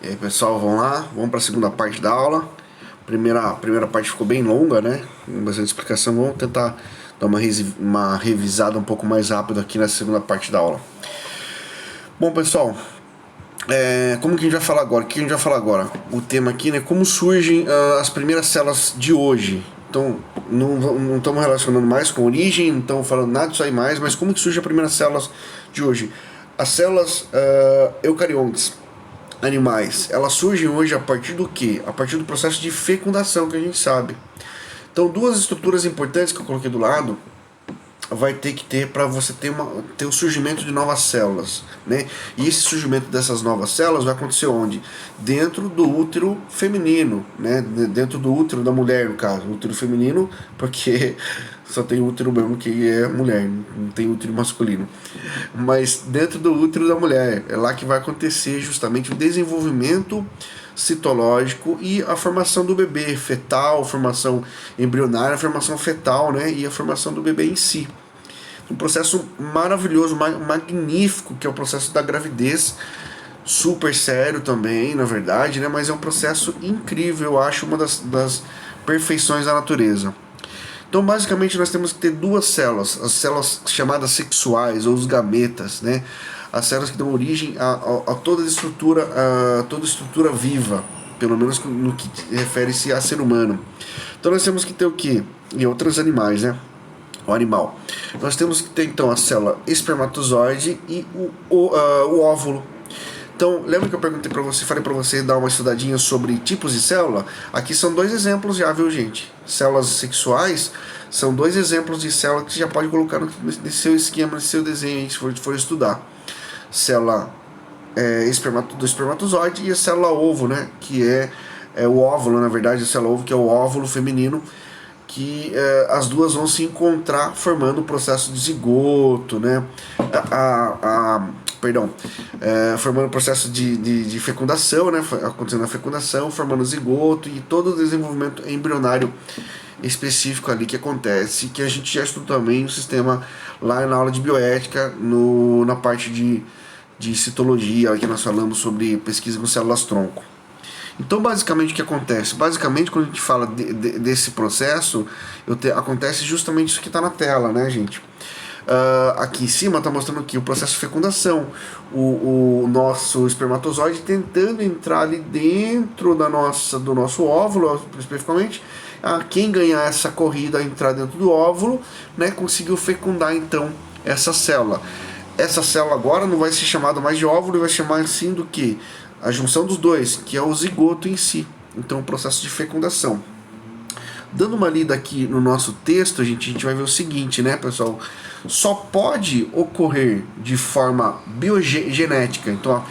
E aí, pessoal, vamos lá, vamos para a segunda parte da aula. Primeira parte ficou bem longa, né? Com bastante explicação. Vamos tentar dar uma revisada um pouco mais rápido aqui na segunda parte da aula. Bom, pessoal, como que a gente vai falar agora? O que a gente vai falar agora? O tema aqui, né? Como surgem as primeiras células de hoje. Então, não estamos relacionando mais com origem, não estamos falando nada disso aí mais, mas como que surgem as primeiras células de hoje? As células eucariontes, animais, elas surgem hoje a partir do quê? A partir do processo de fecundação, que a gente sabe. Então, duas estruturas importantes que eu coloquei do lado vai ter que ter para você ter o surgimento de novas células, né? E esse surgimento dessas novas células vai acontecer onde? Dentro do útero feminino, né? Dentro do útero da mulher, no caso, útero feminino, porque só tem útero mesmo que é mulher, não tem útero masculino. Mas dentro do útero da mulher, é lá que vai acontecer justamente o desenvolvimento citológico e a formação do bebê fetal, formação embrionária, a formação fetal, né, e a formação do bebê em si. Um processo maravilhoso, magnífico, que é o processo da gravidez, super sério também, na verdade, né, mas é um processo incrível, eu acho uma das perfeições da natureza. Então, basicamente, nós temos que ter duas células, as células chamadas sexuais, ou os gametas, né? As células que dão origem a toda estrutura viva, pelo menos no que refere-se a ser humano. Então, nós temos que ter o quê? E outros animais, né? O animal. Nós temos que ter, então, a célula espermatozoide e o óvulo. Então, lembra que eu perguntei para você, falei para você dar uma estudadinha sobre tipos de célula? Aqui são dois exemplos já, viu, gente? Células sexuais são dois exemplos de célula que você já pode colocar no seu esquema, no seu desenho aí, se for estudar. Célula do espermatozoide e a célula ovo, né? Que é o óvulo, na verdade, a célula ovo, que é o óvulo feminino, que as duas vão se encontrar formando o processo de zigoto, né? Formando o processo de fecundação, né? Acontecendo a fecundação, formando o zigoto e todo o desenvolvimento embrionário específico ali que acontece, que a gente já estudou também no sistema lá na aula de bioética, na parte de citologia, que nós falamos sobre pesquisa com células-tronco. Então, basicamente, o que acontece? Basicamente, quando a gente fala desse processo, acontece justamente isso que está na tela, né, gente? Aqui em cima está mostrando aqui o processo de fecundação. O nosso espermatozoide tentando entrar ali dentro do nosso óvulo, especificamente. Quem ganhar essa corrida, entrar dentro do óvulo, né, conseguiu fecundar, então, essa célula. Essa célula agora não vai ser chamada mais de óvulo, vai chamar assim do que? A junção dos dois, que é o zigoto em si. Então, o processo de fecundação. Dando uma lida aqui no nosso texto, a gente vai ver o seguinte, né, pessoal? Só pode ocorrer de forma biogenética. Então,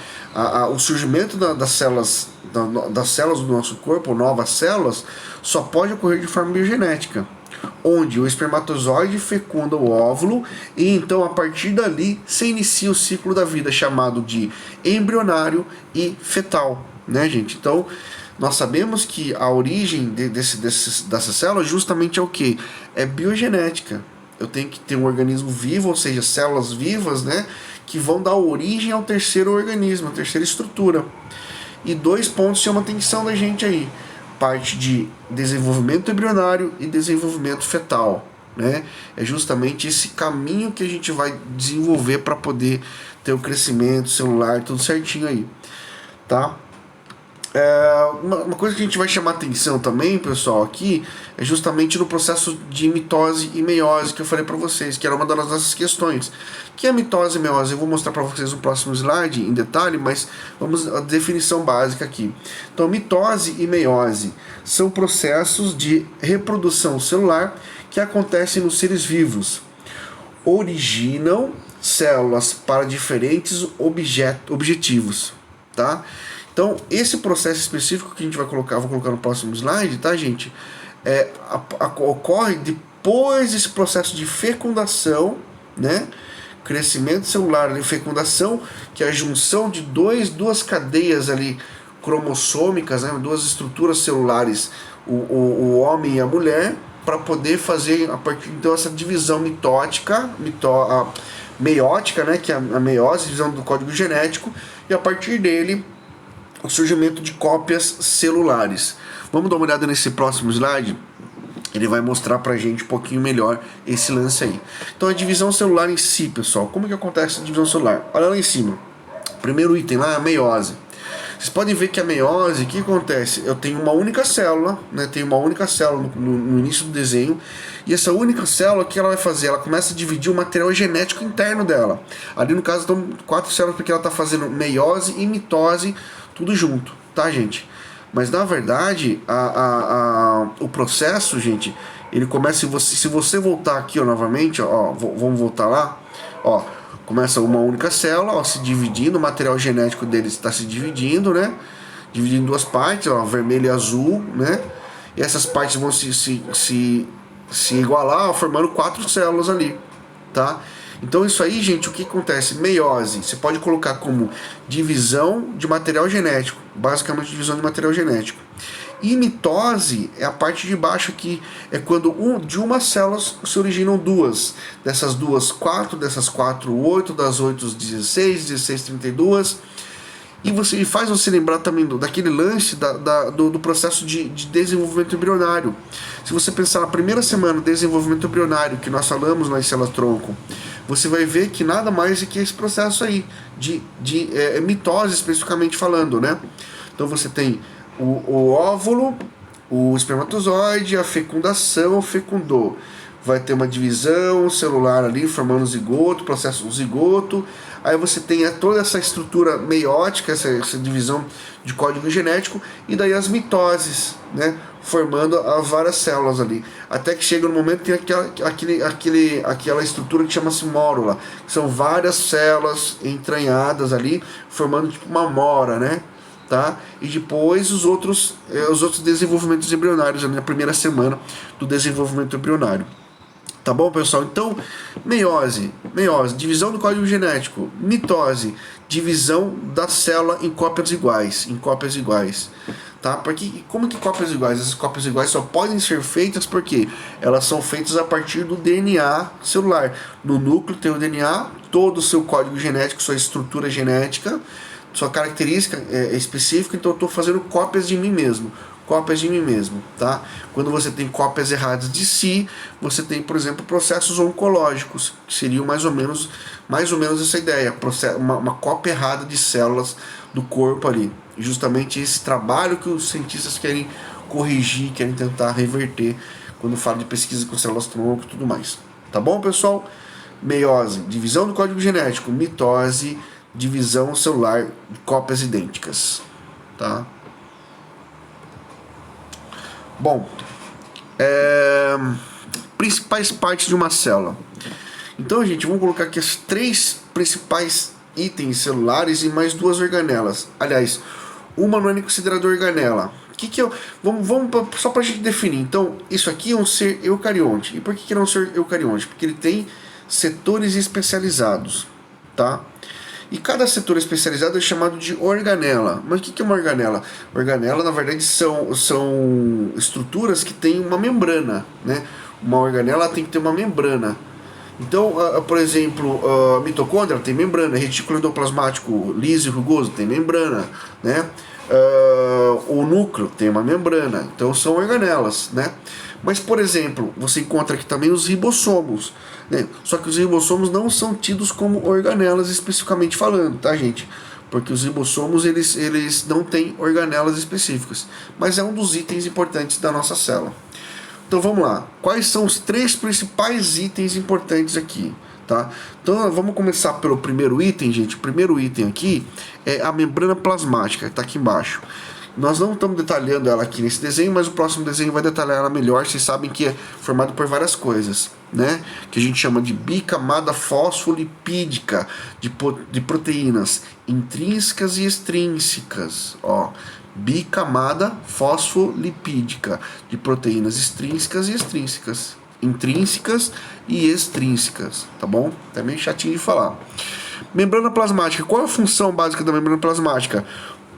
o surgimento das células do nosso corpo, novas células, só pode ocorrer de forma biogenética, onde o espermatozoide fecunda o óvulo e então a partir dali se inicia o ciclo da vida, chamado de embrionário e fetal, né, gente? Então, nós sabemos que a origem dessa célula justamente é o que? É biogenética. Eu tenho que ter um organismo vivo, ou seja, células vivas, né, que vão dar origem ao terceiro organismo, a terceira estrutura. E dois pontos chamam a atenção da gente aí: parte de desenvolvimento embrionário e desenvolvimento fetal, né? É justamente esse caminho que a gente vai desenvolver para poder ter o crescimento celular, tudo certinho aí, tá? Uma coisa que a gente vai chamar atenção também, pessoal, aqui é justamente no processo de mitose e meiose que eu falei para vocês, que era uma das nossas questões. Que é mitose e meiose? Eu vou mostrar para vocês no próximo slide em detalhe, mas vamos à definição básica aqui. Então, mitose e meiose são processos de reprodução celular que acontecem nos seres vivos. Originam células para diferentes objetivos, tá? Então, esse processo específico que a gente vai colocar, vou colocar no próximo slide, tá, gente? Ocorre depois desse processo de fecundação, né? Crescimento celular e fecundação, que é a junção de duas cadeias ali cromossômicas, né? Duas estruturas celulares, o homem e a mulher, para poder fazer a partir então essa divisão meiótica, né? Que é a meiose, divisão do código genético, e a partir dele o surgimento de cópias celulares. Vamos dar uma olhada nesse próximo slide? Ele vai mostrar pra gente um pouquinho melhor esse lance aí. Então a divisão celular em si, pessoal, como que acontece a divisão celular? Olha lá em cima, primeiro item lá, a meiose. Vocês podem ver que a meiose, o que acontece? Eu tenho uma única célula, né? Tenho uma única célula no início do desenho, e essa única célula, o que ela vai fazer? Ela começa a dividir o material genético interno dela. Ali no caso estão 4 células, porque ela está fazendo meiose e mitose, tudo junto, tá, gente? Mas na verdade, o processo, gente, ele começa, se você voltar aqui, ó, novamente, ó, vamos voltar lá, ó. Começa uma única célula, ó, se dividindo, o material genético deles está se dividindo, né? Dividindo em duas partes, ó, vermelho e azul, né? E essas partes vão se igualar, ó, formando 4 células ali, tá? Então isso aí, gente, o que acontece? Meiose, você pode colocar como divisão de material genético, basicamente divisão de material genético. E mitose é a parte de baixo aqui, é quando de uma célula se originam duas. Dessas duas, 4, dessas 4, 8, das 8, 16, 16, 32. E você faz você lembrar também daquele lance do processo de desenvolvimento embrionário. Se você pensar na primeira semana de desenvolvimento embrionário, que nós falamos nas células-tronco, você vai ver que nada mais é que esse processo aí, de mitose especificamente falando, né? Então você tem o óvulo, o espermatozoide, a fecundação, fecundou. Vai ter uma divisão celular ali, formando o zigoto, processo do zigoto. Aí você tem toda essa estrutura meiótica, essa divisão de código genético, e daí as mitoses, né, formando as várias células ali. Até que chega no momento que tem aquela estrutura que chama-se mórula, que são várias células entranhadas ali, formando tipo uma mora, né? Tá? E depois os outros desenvolvimentos embrionários ali na primeira semana do desenvolvimento embrionário. Tá bom, pessoal? Então, meiose, divisão do código genético. Mitose, divisão da célula em cópias iguais, tá? Porque como que cópias iguais? Essas cópias iguais só podem ser feitas porque elas são feitas a partir do DNA celular. No núcleo tem o DNA, todo o seu código genético, sua estrutura genética, sua característica específica, então eu estou fazendo cópias de mim mesmo, tá? Quando você tem cópias erradas de si, você tem, por exemplo, processos oncológicos, que seriam mais ou menos essa ideia, uma cópia errada de células do corpo ali. Justamente esse trabalho que os cientistas querem corrigir, querem tentar reverter quando falam de pesquisa com células-tronco e tudo mais. Tá bom, pessoal? Meiose, divisão do código genético. Mitose, divisão celular de cópias idênticas, tá? Bom, principais partes de uma célula. Então, gente, vamos colocar aqui as 3 principais itens celulares e mais 2 organelas. Aliás, uma não é nem considerada organela. Vamos só para a gente definir. Então, isso aqui é um ser eucarionte. E por que ele é um ser eucarionte? Porque ele tem setores especializados, tá? E cada setor especializado é chamado de organela. Mas o que é uma organela? Organela, na verdade, são estruturas que têm uma membrana, né? Uma organela tem que ter uma membrana. Então, por exemplo, a mitocôndria tem membrana, retículo endoplasmático liso e rugoso tem membrana, né? O núcleo tem uma membrana. Então, são organelas, né? Mas, por exemplo, você encontra aqui também os ribossomos, né? Só que os ribossomos não são tidos como organelas especificamente falando, tá, gente? Porque os ribossomos, eles não têm organelas específicas. Mas é um dos itens importantes da nossa célula. Então, vamos lá. Quais são os 3 principais itens importantes aqui, tá? Então, vamos começar pelo primeiro item, gente. O primeiro item aqui é a membrana plasmática, que tá aqui embaixo. Nós não estamos detalhando ela aqui nesse desenho, mas o próximo desenho vai detalhar ela melhor. Vocês sabem que é formado por várias coisas, né? Que a gente chama de bicamada fosfolipídica de proteínas intrínsecas e extrínsecas. Ó, bicamada fosfolipídica de proteínas extrínsecas e extrínsecas. Intrínsecas e extrínsecas, tá bom? Tá meio chatinho de falar. Membrana plasmática. Qual é a função básica da membrana plasmática?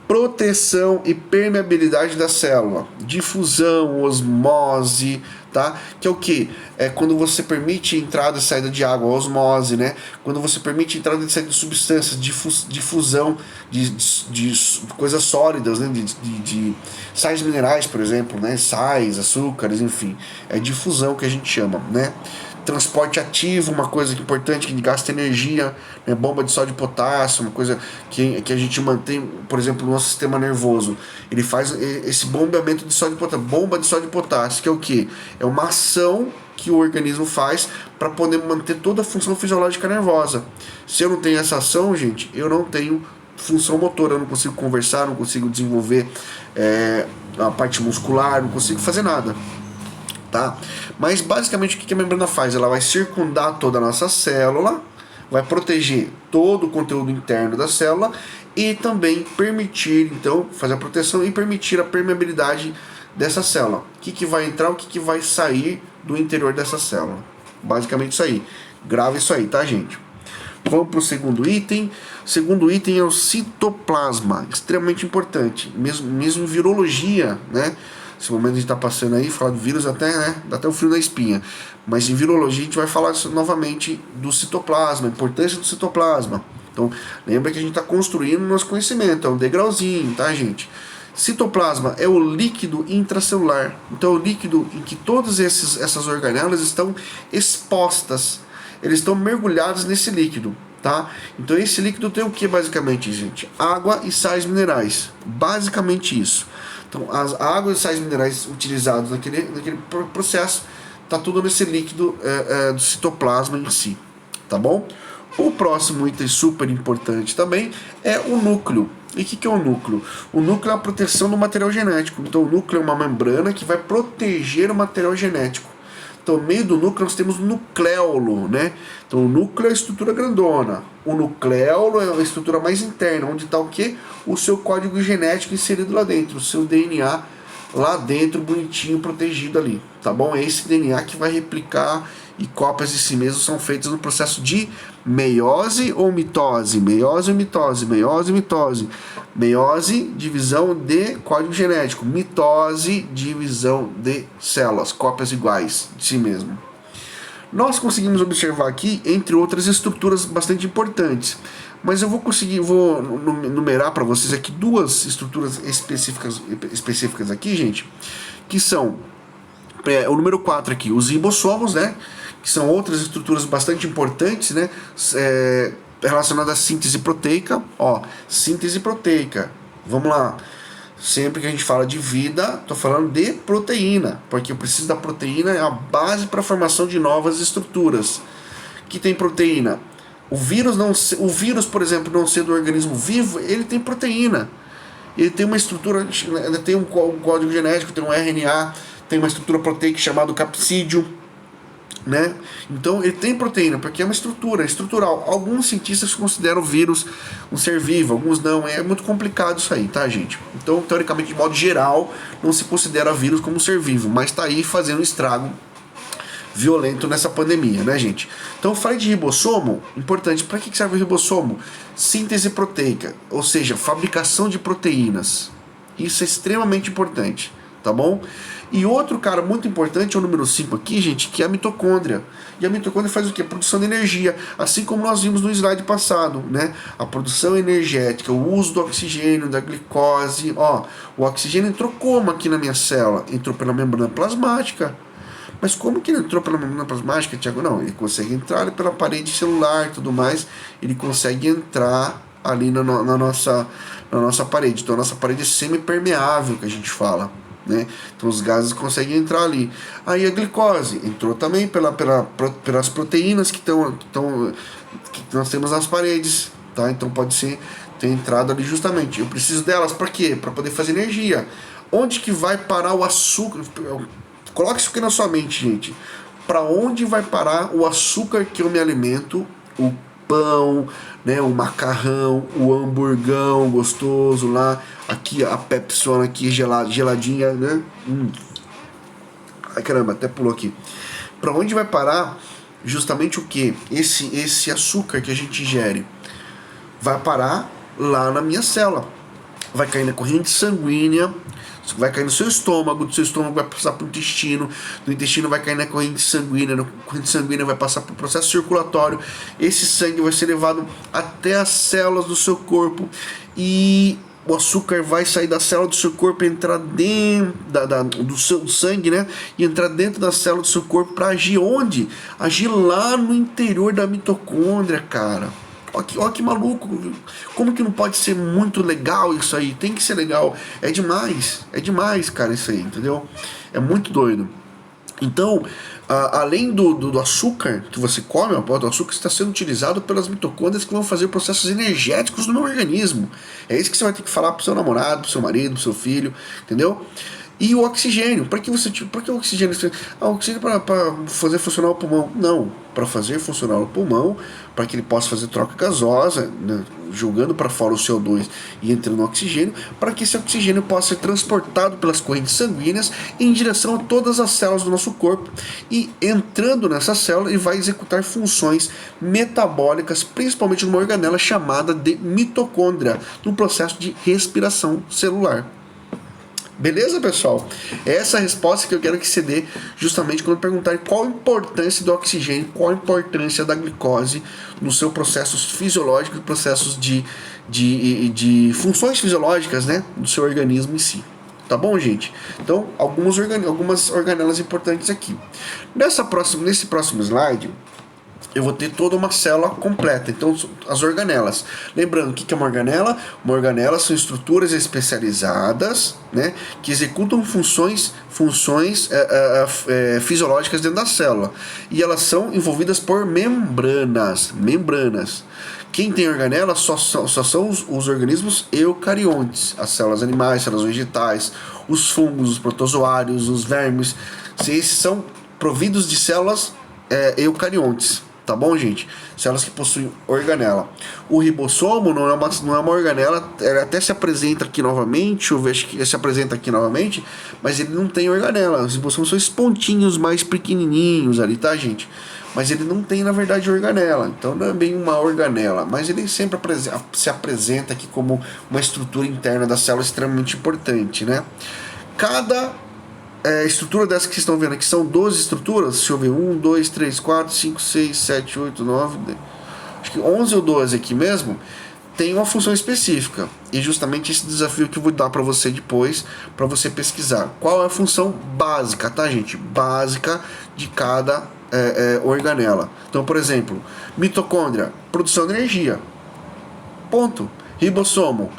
Proteção e permeabilidade da célula, difusão, osmose, tá? Que é o que? É quando você permite entrada e saída de água, osmose, né? Quando você permite entrada e saída de substâncias, difusão de coisas sólidas, né? De sais minerais, por exemplo, né? Sais, açúcares, enfim. É difusão que a gente chama, né? Transporte ativo, uma coisa importante que gasta energia, né? Bomba de sódio e potássio, uma coisa que a gente mantém, por exemplo, no nosso sistema nervoso. Ele faz esse bombeamento de sódio e potássio, bomba de sódio e potássio, que é o que? É uma ação que o organismo faz para poder manter toda a função fisiológica nervosa. Se eu não tenho essa ação, gente, eu não tenho função motora, eu não consigo conversar, não consigo desenvolver a parte muscular, não consigo fazer nada. Tá? Mas basicamente o que a membrana faz? Ela vai circundar toda a nossa célula, vai proteger todo o conteúdo interno da célula e também permitir, então, fazer a proteção e permitir a permeabilidade dessa célula. O que vai entrar, o que vai sair do interior dessa célula. Basicamente isso aí. Grava isso aí, tá, gente? Vamos para o segundo item. O segundo item é o citoplasma, extremamente importante, mesmo em virologia, né? Esse momento a gente está passando aí, falar de vírus até, né, dá até um frio na espinha. Mas em virologia a gente vai falar novamente do citoplasma, a importância do citoplasma. Então, lembra que a gente está construindo o nosso conhecimento, é um degrauzinho, tá, gente? Citoplasma é o líquido intracelular. Então, é o líquido em que todas essas organelas estão expostas. Eles estão mergulhados nesse líquido, tá? Então, esse líquido tem o que, basicamente, gente? Água e sais minerais. Basicamente isso. Então, as águas e sais minerais utilizados naquele processo, tá tudo nesse líquido do citoplasma em si, tá bom? O próximo item super importante também é o núcleo. E o que é o núcleo? O núcleo é a proteção do material genético. Então, o núcleo é uma membrana que vai proteger o material genético. Então, no meio do núcleo nós temos o nucleolo, né? Então, o núcleo é a estrutura grandona. O nucleolo é a estrutura mais interna, onde está o quê? O seu código genético inserido lá dentro, o seu DNA lá dentro, bonitinho, protegido ali, tá bom? É esse DNA que vai replicar e cópias de si mesmo são feitas no processo de meiose ou mitose, meiose ou mitose, meiose ou mitose, meiose, divisão de código genético, mitose, divisão de células, cópias iguais de si mesmo. Nós conseguimos observar aqui, entre outras estruturas bastante importantes, mas eu vou numerar para vocês aqui duas estruturas específicas aqui, gente, que são o número 4 aqui, os ribossomos, né? Que são outras estruturas bastante importantes, né? Relacionadas à síntese proteica. Ó, síntese proteica. Vamos lá. Sempre que a gente fala de vida, estou falando de proteína, porque eu preciso da proteína, é a base para a formação de novas estruturas. Que tem proteína? O vírus, por exemplo, não ser do organismo vivo, ele tem proteína. Ele tem uma estrutura, tem um código genético, tem um RNA, tem uma estrutura proteica chamada capsídeo, né? Então ele tem proteína, porque é uma estrutura estrutural. Alguns cientistas consideram o vírus um ser vivo, alguns não. É muito complicado isso aí, tá, gente? Então, teoricamente, de modo geral, não se considera vírus como um ser vivo, mas tá aí fazendo um estrago violento nessa pandemia, né, gente? Então, eu falei de ribossomo, importante. Para que serve o ribossomo? Síntese proteica, ou seja, fabricação de proteínas. Isso é extremamente importante, tá bom? E outro cara muito importante é o número 5 aqui, gente, que é a mitocôndria. E a mitocôndria faz o quê? Produção de energia, assim como nós vimos no slide passado, né? A produção energética, o uso do oxigênio, da glicose. Ó, o oxigênio entrou como aqui na minha célula? Entrou pela membrana plasmática. Mas como que ele entrou pela membrana plasmática, Tiago? Não, ele consegue entrar pela parede celular e tudo mais. Ele consegue entrar ali na nossa parede. Então a nossa parede é semipermeável, que a gente fala, né? Então os gases conseguem entrar ali. Aí a glicose entrou também pelas proteínas que nós temos nas paredes, tá? Então pode ter entrado ali justamente. Eu preciso delas para quê? Para poder fazer energia. Onde que vai parar o açúcar? Coloque isso aqui na sua mente, gente. Para onde vai parar o açúcar que eu me alimento? O pão, né, o macarrão, o hamburgão gostoso lá, aqui a Pepsona aqui geladinha, né? Ai, caramba, até pulou aqui. Para onde vai parar justamente o que? Esse açúcar que a gente ingere vai parar lá na minha célula. vai cair na corrente sanguínea, vai cair no seu estômago, do seu estômago vai passar para o intestino, do intestino vai cair na corrente sanguínea, na corrente sanguínea vai passar para o processo circulatório, esse sangue vai ser levado até as células do seu corpo e o açúcar vai sair da célula do seu corpo e entrar dentro do seu sangue, né? E entrar dentro da célula do seu corpo para agir onde? Agir lá no interior da mitocôndria, cara. Olha que maluco, como que não pode ser muito legal isso aí? Tem que ser legal, é demais, cara, isso aí, entendeu? É muito doido. Então, além do açúcar que você come, o açúcar está sendo utilizado pelas mitocôndrias que vão fazer processos energéticos no meu organismo. É isso que você vai ter que falar pro seu namorado, pro seu marido, pro seu filho, entendeu? E o oxigênio, para que o oxigênio? O oxigênio para fazer funcionar o pulmão? Não, para fazer funcionar o pulmão, para que ele possa fazer troca gasosa, né, jogando para fora o CO2 e entrando no oxigênio, para que esse oxigênio possa ser transportado pelas correntes sanguíneas em direção a todas as células do nosso corpo e entrando nessa célula ele vai executar funções metabólicas, principalmente numa organela chamada de mitocôndria, no processo de respiração celular. Beleza, pessoal? É essa a resposta que eu quero que você dê justamente quando perguntarem qual a importância do oxigênio, qual a importância da glicose nos seus processos fisiológicos, processos de funções fisiológicas, né, do seu organismo em si. Tá bom, gente? Então, algumas organelas importantes aqui. Nesse próximo slide, eu vou ter toda uma célula completa. Então, as organelas. Lembrando, o que é uma organela? Uma organela são estruturas especializadas, né, que executam funções fisiológicas dentro da célula. E elas são envolvidas por membranas. Quem tem organela só são os organismos eucariontes. As células animais, células vegetais, os fungos, os protozoários, os vermes. Esses são providos de células eucariontes. Tá bom, gente? Células que possuem organela. O ribossomo não é uma organela, ele até se apresenta aqui novamente, deixa eu ver, acho que ele se apresenta aqui novamente, mas ele não tem organela. Os ribossomos são esses pontinhos mais pequenininhos ali, tá, gente? Mas ele não tem, na verdade, organela. Então não é bem uma organela, mas ele sempre se apresenta aqui como uma estrutura interna da célula extremamente importante, né? Cada estrutura dessa que vocês estão vendo aqui são 12 estruturas. Deixa eu ver, 1, 2, 3, 4, 5, 6, 7, 8, 9, acho que 11 ou 12 aqui mesmo, tem uma função específica. E justamente esse desafio que eu vou dar para você depois, para você pesquisar. Qual é a função básica, tá, gente? Básica de cada organela. Então, por exemplo, mitocôndria, produção de energia. Ponto. Ribossomo,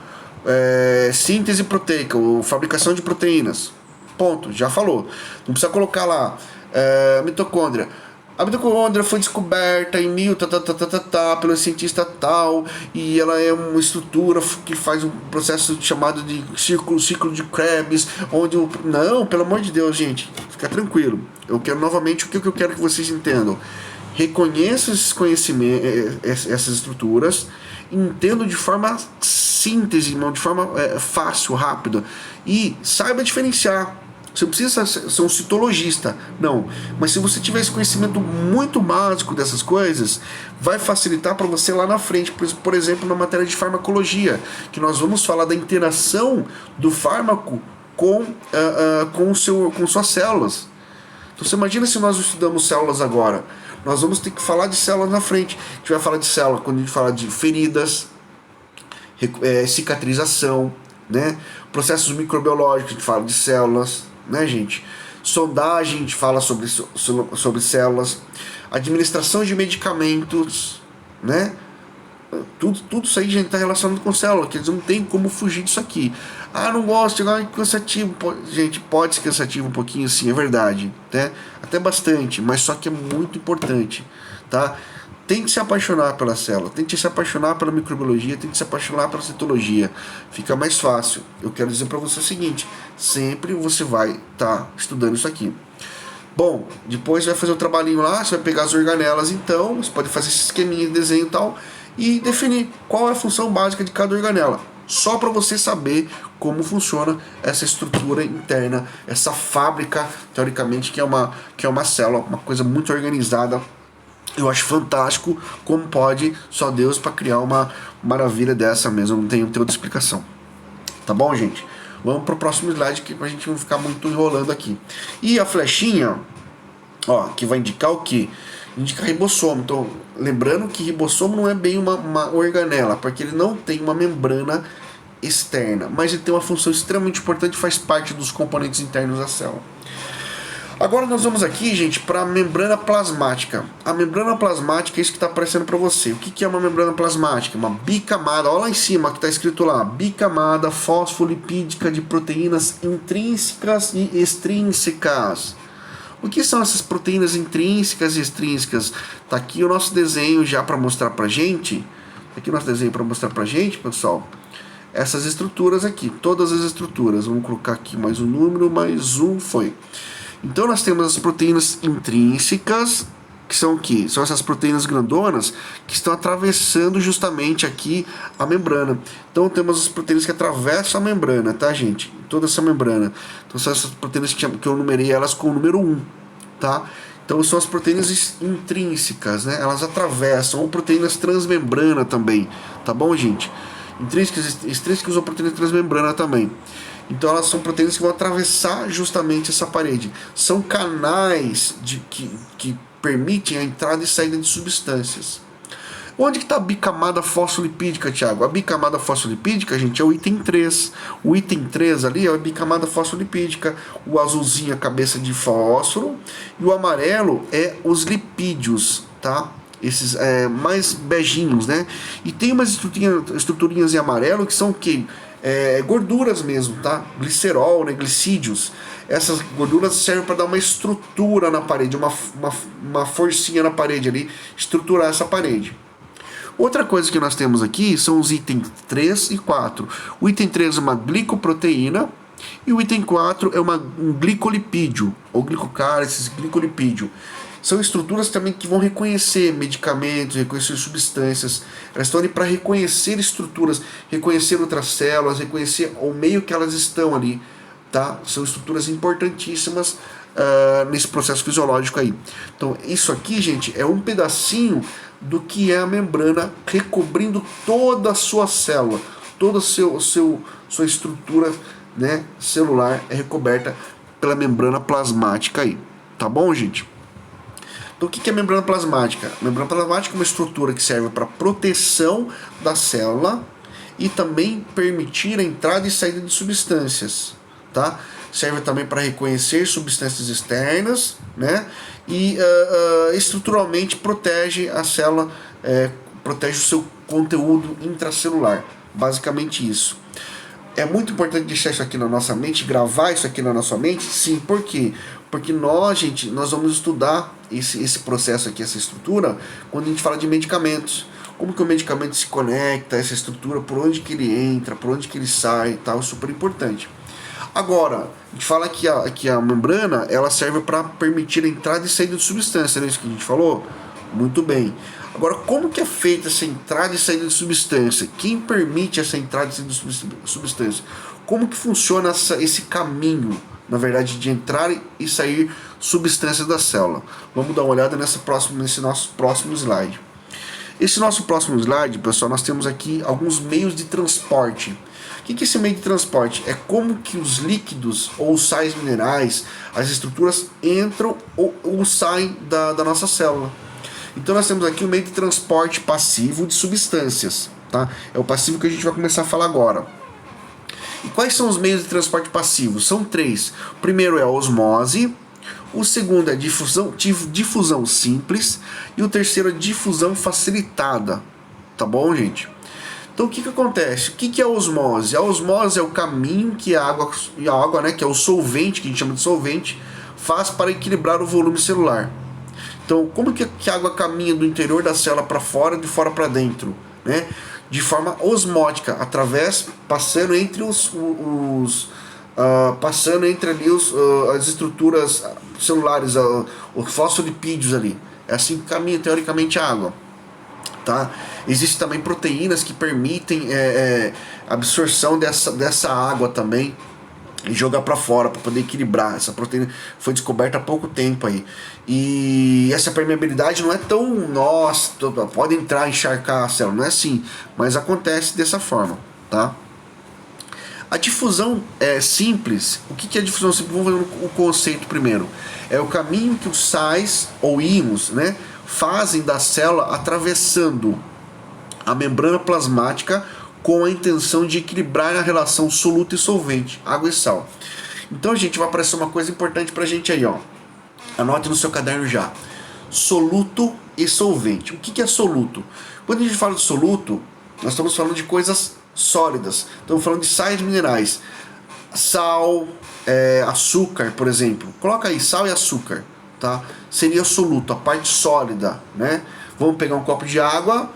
síntese proteica, ou fabricação de proteínas. Ponto, já falou. Não precisa colocar lá mitocôndria. A mitocôndria foi descoberta em pelo cientista tal, e ela é uma estrutura que faz um processo chamado de ciclo de Krebs, onde não, pelo amor de Deus, gente, fica tranquilo. Eu quero novamente o que eu quero que vocês entendam. Reconheça esses conhecimentos, essas estruturas, entendo de forma síntese, de forma fácil, rápida, e saiba diferenciar. Você não precisa ser um citologista, não. Mas se você tiver esse conhecimento muito básico dessas coisas, vai facilitar para você lá na frente. Por exemplo, na matéria de farmacologia, que nós vamos falar da interação do fármaco com suas células. Então você imagina se nós estudamos células agora. Nós vamos ter que falar de células na frente. A gente vai falar de célula quando a gente fala de feridas, cicatrização, né? Processos microbiológicos, a gente fala de células, né, gente? Sondagem, a gente fala sobre células. Administração de medicamentos, né? Tudo isso aí, gente, está relacionado com célula, que eles não tem como fugir disso aqui. Ah, não gosto, é cansativo. Gente, pode ser cansativo um pouquinho, sim, é verdade, né? Até bastante, mas só que é muito importante, tá? Tem que se apaixonar pela célula, tem que se apaixonar pela microbiologia, tem que se apaixonar pela citologia. Fica mais fácil. Eu quero dizer para você o seguinte: sempre você vai estar estudando isso aqui. Bom, depois vai fazer um trabalhinho lá, você vai pegar as organelas, então, você pode fazer esse esqueminha de desenho e tal, e definir qual é a função básica de cada organela. Só para você saber como funciona essa estrutura interna, essa fábrica, teoricamente, que é uma célula, uma coisa muito organizada. Eu acho fantástico como pode só Deus para criar uma maravilha dessa mesmo, não tem outra explicação. Tá bom, gente? Vamos para o próximo slide que a gente não ficar muito enrolando aqui. E a flechinha, ó, que vai indicar o quê? Indica ribossomo. Então, lembrando que ribossomo não é bem uma organela, porque ele não tem uma membrana externa, mas ele tem uma função extremamente importante, faz parte dos componentes internos da célula. Agora nós vamos aqui, gente, para a membrana plasmática. A membrana plasmática é isso que está aparecendo para você. O que é uma membrana plasmática? Uma bicamada, olha lá em cima que está escrito lá, bicamada fosfolipídica de proteínas intrínsecas e extrínsecas. O que são essas proteínas intrínsecas e extrínsecas? Tá aqui o nosso desenho já para mostrar pra gente. Aqui o nosso desenho para mostrar pra gente, pessoal. Essas estruturas aqui, todas as estruturas. Vamos colocar aqui mais um número, mais um, foi. Então nós temos as proteínas intrínsecas, que são o quê? São essas proteínas grandonas que estão atravessando justamente aqui a membrana. Então temos as proteínas que atravessam a membrana, tá, gente? Toda essa membrana. Então são essas proteínas que eu numerei elas com o número 1, tá? Então são as proteínas intrínsecas, né? Elas atravessam, ou proteínas transmembrana também, tá bom, gente? Intrínsecas, extrínsecas ou proteínas transmembrana também. Então elas são proteínas que vão atravessar justamente essa parede. São canais que permitem a entrada e saída de substâncias. Onde que está a bicamada fosfolipídica, Thiago? A bicamada fosfolipídica, gente, é o item 3. O item 3 ali é a bicamada fosfolipídica. O azulzinho é a cabeça de fósforo. E o amarelo é os lipídios, tá? Esses mais beijinhos, né? E tem umas estruturinhas em amarelo que são o quê? Gorduras mesmo, tá? Glicerol, né? Glicídios. Essas gorduras servem para dar uma estrutura na parede, uma forcinha na parede ali, estruturar essa parede. Outra coisa que nós temos aqui são os itens 3 e 4. O item 3 é uma glicoproteína e o item 4 é um glicolipídio, ou glicocálices, glicolipídio. São estruturas também que vão reconhecer medicamentos, reconhecer substâncias. Elas estão ali para reconhecer estruturas, reconhecer outras células, reconhecer o meio que elas estão ali. Tá? São estruturas importantíssimas nesse processo fisiológico aí. Então, isso aqui, gente, é um pedacinho do que é a membrana recobrindo toda a sua célula. Toda a sua estrutura, né, celular é recoberta pela membrana plasmática aí. Tá bom, gente? Então, o que é membrana plasmática? A membrana plasmática é uma estrutura que serve para proteção da célula e também permitir a entrada e saída de substâncias, tá? Serve também para reconhecer substâncias externas, né? E estruturalmente protege a célula, protege o seu conteúdo intracelular. Basicamente isso. É muito importante deixar isso aqui na nossa mente, gravar isso aqui na nossa mente, sim, por quê? Porque nós vamos estudar esse processo aqui, essa estrutura, quando a gente fala de medicamentos. Como que o medicamento se conecta a essa estrutura, por onde que ele entra, por onde que ele sai e tal, super importante. Agora, a gente fala que a membrana, ela serve para permitir a entrada e saída de substância, não é isso que a gente falou? Muito bem. Agora, como que é feita essa entrada e saída de substância? Quem permite essa entrada e saída de substância? Como que funciona esse caminho, na verdade, de entrar e sair substâncias da célula? Vamos dar uma olhada nesse nosso próximo slide. Esse nosso próximo slide, pessoal, nós temos aqui alguns meios de transporte. O que é esse meio de transporte? É como que os líquidos ou sais minerais, as estruturas entram ou saem da nossa célula. Então nós temos aqui o meio de transporte passivo de substâncias, tá? É o passivo que a gente vai começar a falar agora. E quais são os meios de transporte passivo? São 3. O primeiro é a osmose, o segundo é difusão simples e o terceiro é difusão facilitada. Tá bom, gente? Então o que acontece? O que é a osmose? A osmose é o caminho que a água, né, que é o solvente, que a gente chama de solvente, faz para equilibrar o volume celular. Então, como que a água caminha do interior da célula para fora, de fora para dentro, né? De forma osmótica, passando entre as estruturas celulares, os fosfolipídios ali. É assim que caminha teoricamente a água, tá? Existem também proteínas que permitem absorção dessa água também e jogar para fora para poder equilibrar. Essa proteína foi descoberta há pouco tempo aí. E essa permeabilidade não é tão, pode entrar e encharcar a célula, não é assim, mas acontece dessa forma, tá? A difusão é simples. O que é difusão simples? Vamos ver o conceito primeiro. É o caminho que os sais ou íons, né, fazem da célula atravessando a membrana plasmática com a intenção de equilibrar a relação soluto e solvente, água e sal. Então, gente, vai aparecer uma coisa importante pra gente aí, ó. Anote no seu caderno já. Soluto e solvente. O que é soluto? Quando a gente fala de soluto, nós estamos falando de coisas sólidas. Estamos falando de sais minerais. Sal, açúcar, por exemplo. Coloca aí sal e açúcar, tá? Seria soluto, a parte sólida, né? Vamos pegar um copo de água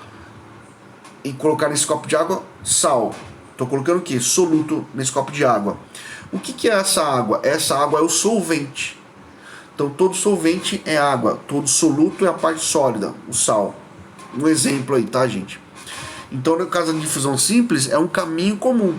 e colocar nesse copo de água sal. Estou colocando o que? Soluto nesse copo de água. O que é essa água? Essa água é o solvente. Então todo solvente é água, todo soluto é a parte sólida, o sal. Um exemplo aí, tá, gente? Então, no caso da difusão simples, é um caminho comum.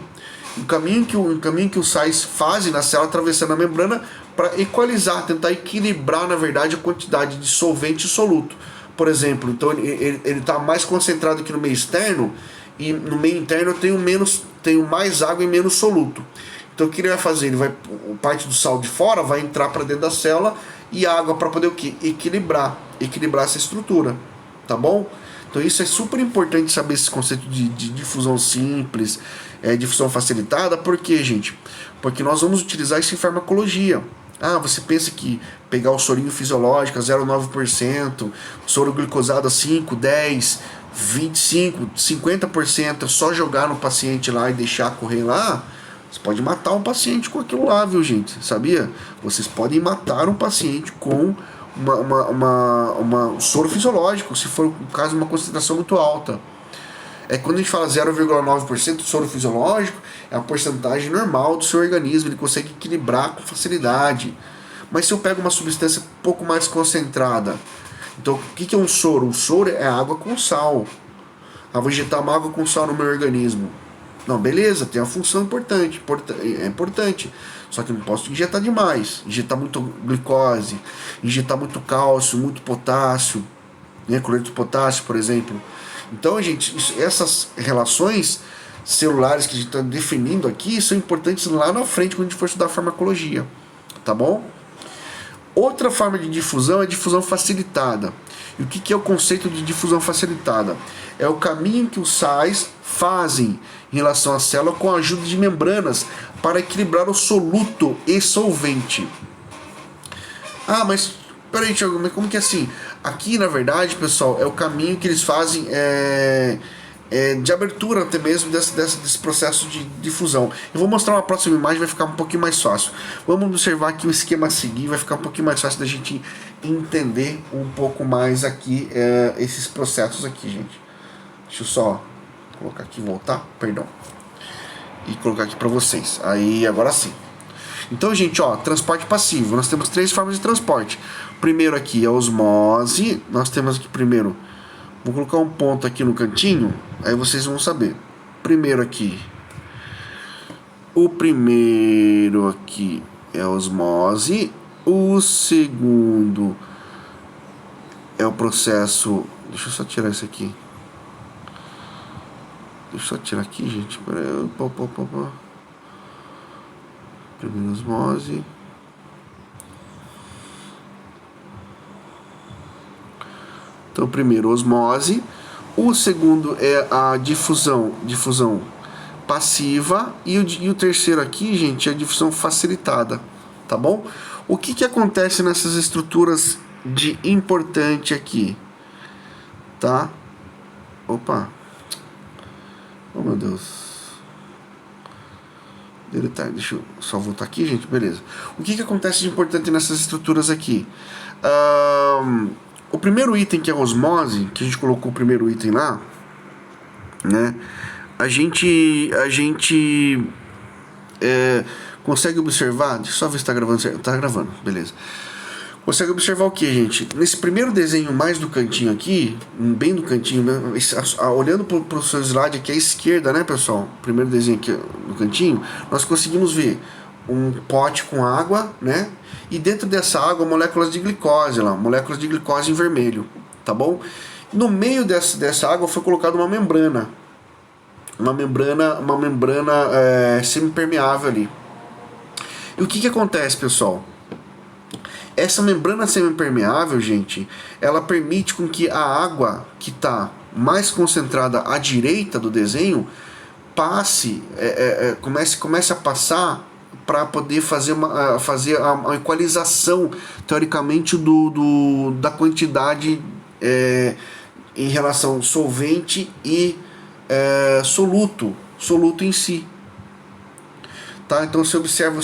Um caminho que os sais fazem na célula atravessando a membrana para equalizar, tentar equilibrar, na verdade, a quantidade de solvente e soluto. Por exemplo, então ele está mais concentrado aqui no meio externo e no meio interno eu tenho mais água e menos soluto. Então o que ele vai fazer? Ele vai, parte do sal de fora vai entrar para dentro da célula e a água para poder o quê? Equilibrar essa estrutura, tá bom? Então isso é super importante saber esse conceito de difusão simples, difusão facilitada. Por quê, gente? Porque nós vamos utilizar isso em farmacologia. Ah, você pensa que pegar o sorinho fisiológico a 0,9%, soro glicosado a 5, 10, 25, 50%, é só jogar no paciente lá e deixar correr lá? Você pode matar um paciente com aquilo lá, viu, gente? Sabia? Vocês podem matar um paciente com um soro fisiológico, se for o caso de uma concentração muito alta. Quando a gente fala 0,9% de soro fisiológico, é a porcentagem normal do seu organismo, ele consegue equilibrar com facilidade. Mas se eu pego uma substância um pouco mais concentrada, então o que é um soro? Um soro é água com sal. Vou injetar uma água com sal no meu organismo. Não, beleza, tem uma função importante, é importante. Só que não posso injetar demais. Injetar muito glicose, injetar muito cálcio, muito potássio, né, cloreto de potássio, por exemplo. Então, gente, essas relações celulares que a gente está definindo aqui são importantes lá na frente quando a gente for estudar farmacologia, tá bom? Outra forma de difusão é a difusão facilitada. E o que é o conceito de difusão facilitada? É o caminho que os sais fazem em relação à célula com a ajuda de membranas para equilibrar o soluto e solvente. Ah, mas peraí, Thiago, mas como que é assim? Aqui, na verdade, pessoal, é o caminho que eles fazem de abertura até mesmo desse processo de difusão. Eu vou mostrar uma próxima imagem, vai ficar um pouquinho mais fácil. Vamos observar aqui o esquema a seguir, vai ficar um pouquinho mais fácil da gente entender um pouco mais aqui esses processos aqui, gente. Deixa eu só colocar aqui, voltar, perdão, e colocar aqui para vocês. Aí, agora sim. Então, gente, ó, transporte passivo. Nós temos 3 formas de transporte. Primeiro aqui é a osmose. Nós temos aqui primeiro, vou colocar um ponto aqui no cantinho, aí vocês vão saber. Primeiro aqui, o primeiro aqui é a osmose. O segundo é o processo. Deixa eu só tirar isso aqui. Deixa eu só tirar aqui, gente. Primeiro osmose. Então, primeiro osmose. O segundo é a difusão passiva. E o terceiro aqui, gente, é a difusão facilitada. Tá bom? O que acontece nessas estruturas de importante aqui? Tá? Opa. Oh, meu Deus. Deixa eu só voltar aqui, gente. Beleza. O que acontece de importante nessas estruturas aqui? O primeiro item, que é a osmose, que a gente colocou o primeiro item lá, né? A gente consegue observar. Deixa eu só ver se está gravando. Tá gravando, beleza. Consegue observar o que, gente? Nesse primeiro desenho mais do cantinho aqui, bem do cantinho, né? Olhando para o seu slide aqui à esquerda, né, pessoal? Primeiro desenho aqui no cantinho, nós conseguimos ver um pote com água, né? E dentro dessa água, moléculas de glicose lá, moléculas de glicose em vermelho, tá bom? No meio dessa água foi colocada uma membrana. uma membrana semipermeável ali. E o que acontece, pessoal? Essa membrana semipermeável, gente, ela permite com que a água que está mais concentrada à direita do desenho passe, comece a passar para poder fazer a equalização, teoricamente, da quantidade em relação solvente e soluto em si. Tá? Então você observa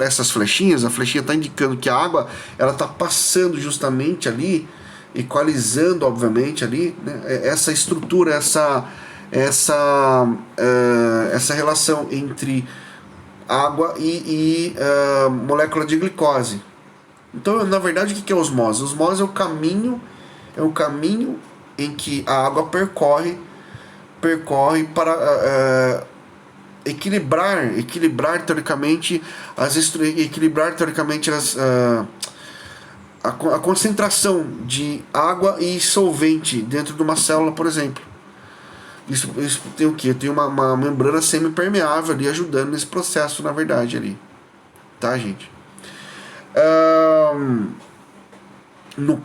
essas flechinhas, a flechinha está indicando que a água ela está passando justamente ali, equalizando, obviamente, ali, né, essa estrutura, essa relação entre água e molécula de glicose. Então, na verdade, o que é osmose? Osmose é o caminho em que a água percorre para equilibrar teoricamente a concentração de água e solvente dentro de uma célula, por exemplo. Isso tem o quê? Tem uma membrana semipermeável ali ajudando nesse processo, na verdade, ali. Tá, gente?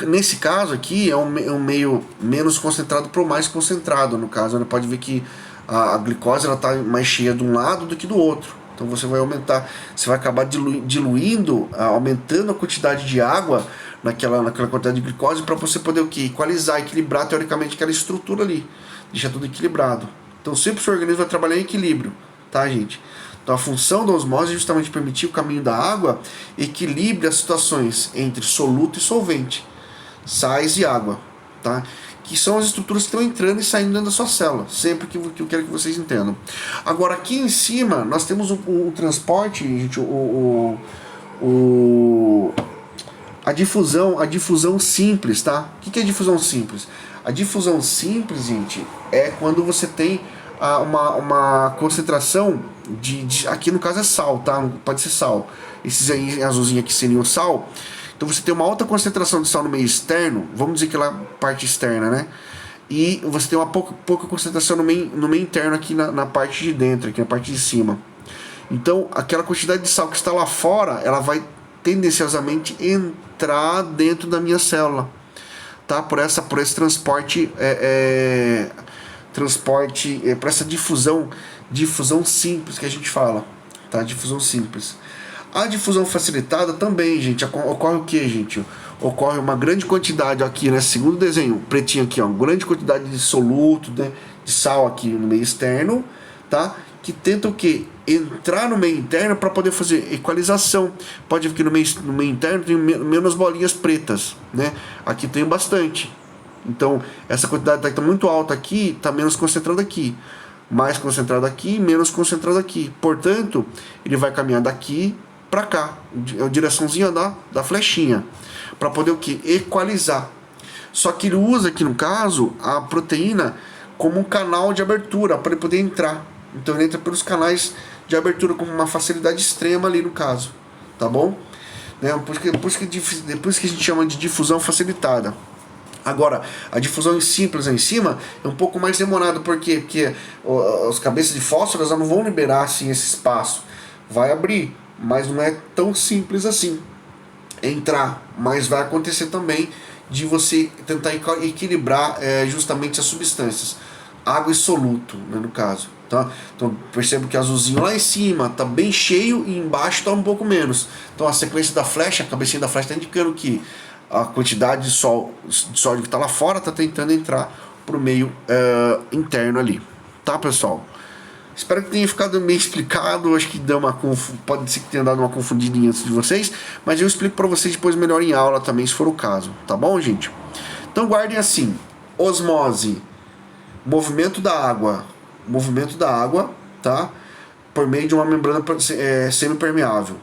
Nesse caso aqui é um meio menos concentrado para o mais concentrado. No caso, você pode ver que a glicose está mais cheia de um lado do que do outro. Então você vai acabar diluindo, aumentando a quantidade de água naquela quantidade de glicose para você poder o quê? Equilibrar teoricamente aquela estrutura ali, deixar tudo equilibrado. Então sempre o seu organismo vai trabalhar em equilíbrio, tá, gente? Então a função da osmose é justamente permitir o caminho da água, equilibre as situações entre soluto e solvente, sais e água, tá? Que são as estruturas que estão entrando e saindo dentro da sua célula, sempre que eu quero que vocês entendam. Agora aqui em cima nós temos o transporte, gente, a difusão simples, tá? O que é difusão simples? A difusão simples, gente, é quando você tem uma concentração aqui no caso é sal, tá? Pode ser sal. Esses aí azulzinho aqui seriam sal. Então você tem uma alta concentração de sal no meio externo, vamos dizer que lá parte externa, né? E você tem uma pouca concentração no meio interno aqui na parte de dentro, aqui na parte de cima. Então aquela quantidade de sal que está lá fora, ela vai tendenciosamente entrar dentro da minha célula, tá? Por esse transporte para essa difusão simples que a gente fala, tá? Difusão simples. A difusão facilitada também, gente, ocorre o que, gente? Ocorre uma grande quantidade aqui, né? Segundo desenho, pretinho aqui, ó, grande quantidade de soluto, né? De sal aqui no meio externo, tá? Que tenta o que? Entrar no meio interno para poder fazer equalização. Pode ver que no meio interno tem menos bolinhas pretas, né? Aqui tem bastante. Então, essa quantidade está muito alta aqui, está menos concentrada aqui. Mais concentrada aqui, menos concentrada aqui. Portanto, ele vai caminhar daqui para cá, a direçãozinha da flechinha, para poder o que? Equalizar. Só que ele usa aqui no caso a proteína como um canal de abertura para ele poder entrar. Então ele entra pelos canais de abertura com uma facilidade extrema ali no caso, tá bom? Por isso que a gente chama de difusão facilitada. Agora, a difusão simples aí em cima é um pouco mais demorado, porque as cabeças de fósforo não vão liberar assim esse espaço. Vai abrir, mas não é tão simples assim entrar, mas vai acontecer também de você tentar equilibrar justamente as substâncias, água e soluto, né, no caso, tá? Então percebo que o azulzinho lá em cima está bem cheio e embaixo está um pouco menos. Então a sequência da flecha, a cabecinha da flecha está indicando que a quantidade de sódio que está lá fora está tentando entrar para o meio interno ali, tá, pessoal? Espero que tenha ficado bem explicado. Acho que pode ser que tenha dado uma confundidinha antes de vocês, mas eu explico para vocês depois melhor em aula também, se for o caso, tá bom, gente? Então guardem assim: osmose, movimento da água, tá? Por meio de uma membrana semipermeável.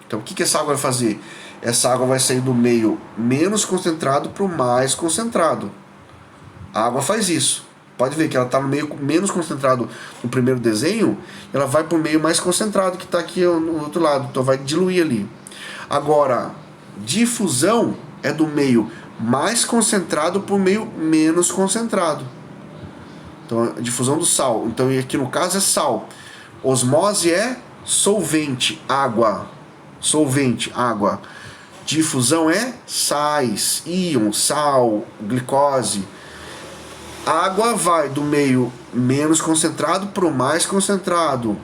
Então o que essa água vai fazer? Essa água vai sair do meio menos concentrado para o mais concentrado. A água faz isso. Pode ver que ela está no meio menos concentrado no primeiro desenho, ela vai para o meio mais concentrado que está aqui no outro lado, então vai diluir ali. Agora, difusão é do meio mais concentrado para o meio menos concentrado. Então, a difusão do sal. Então, e aqui no caso é sal. Osmose é solvente, água. Solvente, água. Difusão é sais, íon, sal, glicose. Água vai do meio menos concentrado para o mais concentrado.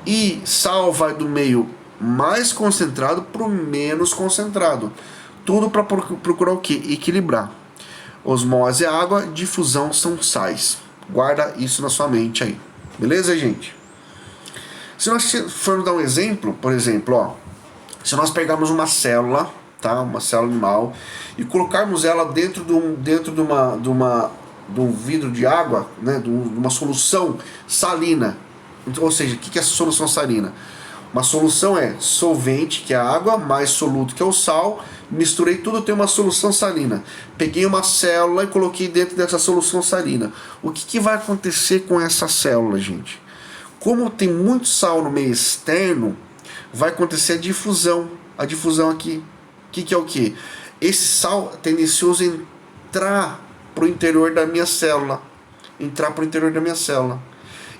E sal vai do meio mais concentrado para o menos concentrado. Tudo para procurar o quê? Equilibrar. Osmose é água, difusão são sais. Guarda isso na sua mente aí. Beleza, gente? Se nós formos dar um exemplo, por exemplo, ó, se nós pegarmos uma célula, tá? Uma célula animal, e colocarmos ela dentro de um vidro de água, né? De uma solução salina. Ou seja, o que é essa solução salina? Uma solução é solvente, que é a água, mais soluto, que é o sal. Misturei tudo, tem uma solução salina. Peguei uma célula e coloquei dentro dessa solução salina. O que vai acontecer com essa célula, gente? Como tem muito sal no meio externo, vai acontecer a difusão. A difusão aqui. O que é o que? Esse sal é tendencioso a entrar para o interior da minha célula. Entrar para o interior da minha célula.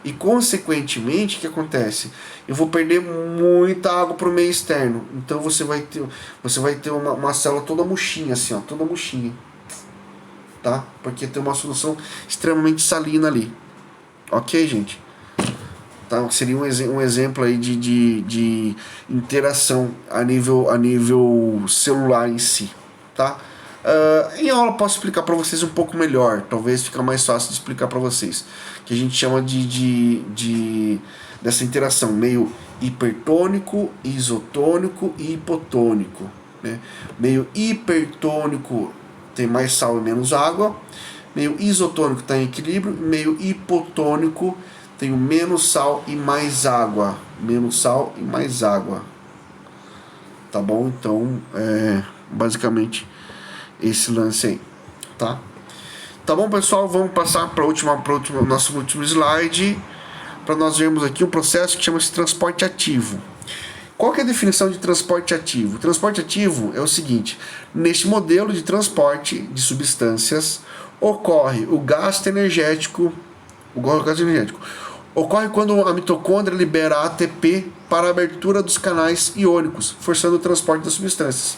E consequentemente, o que acontece? Eu vou perder muita água para o meio externo. Então você vai ter uma célula toda murchinha, assim, ó, toda murchinha. Tá? Porque tem uma solução extremamente salina ali. Ok, gente? Tá? Seria um exemplo aí de interação a nível celular em si. Tá? Em aula eu posso explicar para vocês um pouco melhor. Talvez fica mais fácil de explicar para vocês. Que a gente chama dessa interação meio hipertônico, isotônico e hipotônico, né? Meio hipertônico tem mais sal e menos água. Meio isotônico está em equilíbrio. Meio hipotônico tem menos sal e mais água. Menos sal e mais água. Tá bom? Então, basicamente esse lance aí, tá? Tá bom, pessoal? Vamos passar para o nosso último slide, para nós vermos aqui um processo que chama-se transporte ativo. Qual que é a definição de transporte ativo? O transporte ativo é o seguinte: neste modelo de transporte de substâncias ocorre o gasto energético. Ocorre quando a mitocôndria libera ATP para a abertura dos canais iônicos, forçando o transporte das substâncias.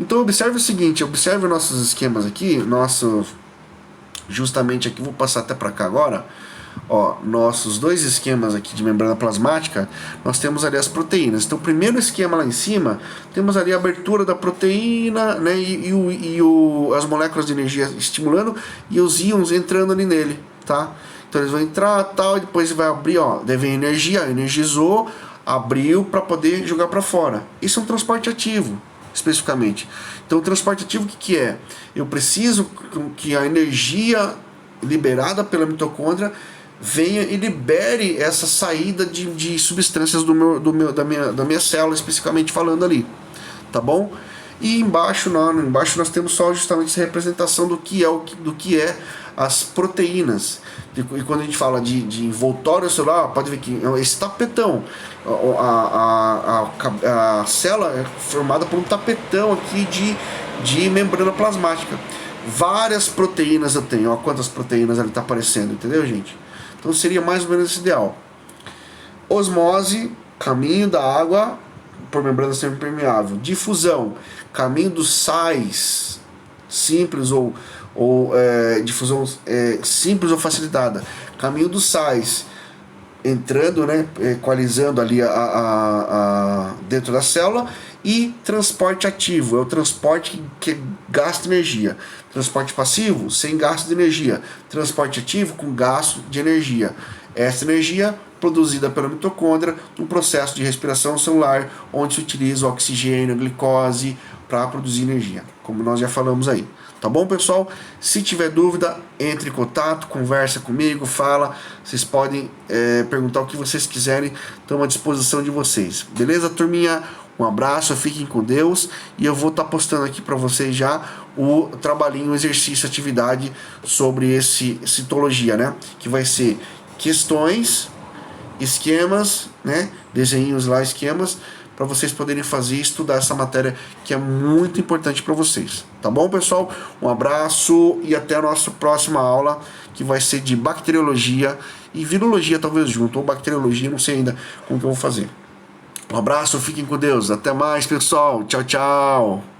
Então observe o seguinte, observe nossos esquemas aqui, justamente aqui, vou passar até para cá agora, ó, nossos dois esquemas aqui de membrana plasmática, nós temos ali as proteínas. Então o primeiro esquema lá em cima, temos ali a abertura da proteína, né, as moléculas de energia estimulando e os íons entrando ali nele, tá? Então eles vão entrar tal, e depois vai abrir, ó, deve energia, energizou, abriu para poder jogar para fora. Isso é um transporte ativo, especificamente. Então o transporte ativo o que é? Eu preciso que a energia liberada pela mitocôndria venha e libere essa saída de substâncias da minha célula, especificamente falando ali, tá bom? E embaixo nós temos só justamente essa representação do que é as proteínas. E quando a gente fala de envoltório celular, pode ver que esse tapetão, a célula é formada por um tapetão aqui de membrana plasmática. Várias proteínas eu tenho, ó, quantas proteínas ali está aparecendo, entendeu, gente? Então seria mais ou menos esse ideal. Osmose, caminho da água por membrana semipermeável. Difusão, caminho dos sais simples ou difusão simples ou facilitada. Caminho dos sais entrando, né, equalizando ali dentro da célula. E transporte ativo, é o transporte que gasta energia. Transporte passivo, sem gasto de energia. Transporte ativo, com gasto de energia. Essa energia produzida pela mitocôndria no processo de respiração celular, onde se utiliza o oxigênio, a glicose para produzir energia, como nós já falamos aí. Tá bom, pessoal? Se tiver dúvida, entre em contato, conversa comigo, fala. Vocês podem perguntar o que vocês quiserem, estamos à disposição de vocês. Beleza, turminha? Um abraço, fiquem com Deus. E eu vou estar postando aqui para vocês já o trabalhinho, exercício, atividade sobre esse citologia, né? Que vai ser questões, esquemas, né? Desenhos lá, esquemas, para vocês poderem fazer e estudar essa matéria que é muito importante para vocês. Tá bom, pessoal? Um abraço e até a nossa próxima aula, que vai ser de bacteriologia e virologia, talvez junto, ou bacteriologia, não sei ainda como que eu vou fazer. Um abraço, fiquem com Deus. Até mais, pessoal. Tchau, tchau.